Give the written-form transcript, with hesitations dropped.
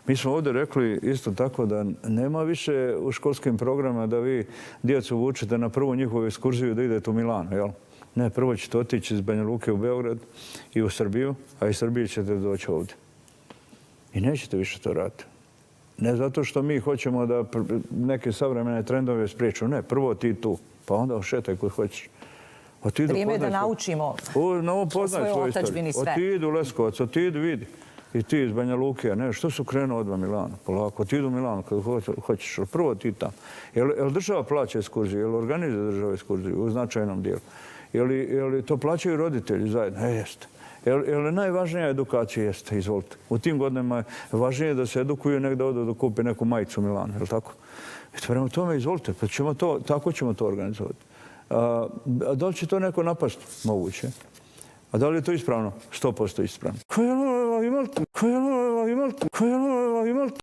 Mi smo ovdje rekli isto tako da nema više u školskim programima da vi djecu vučete na prvu njihovu ekskurziju da idete u Milano, jel? Ne, prvo ćete otići iz Banja Luke u Beograd i u Srbiju, a iz Srbije ćete doći ovdje. I nećete više to raditi. Ne zato što mi hoćemo da neke savremene trendove spriječimo. Ne, prvo ti tu, pa onda šetaj kod hoćeš. Vrijeme je da naučimo o svojoj otadžbini sve. Otidu u Leskovac, otidu vidi. I ti iz Banja Luke, ne, što su krenuo odmah Milano? Polako, otidu u Milano kad hoćeš, prvo ti tamo. Jel država plaća ekskurziju? Jel organizuje država ekskurziju u značajnom dijelu? Jel to plaćaju roditelji zajedno? Jeste. Jel najvažnija edukacija? Jeste, izvolite. U tim godinama je važnije da se edukuju nek da odu da kupi neku majicu u Milanu, je li tako? Prema tome, izvolite, pa tako ćemo to organizovati. A da li će to neko napasti? Moguće. A da li je to ispravno? 100% ispravno.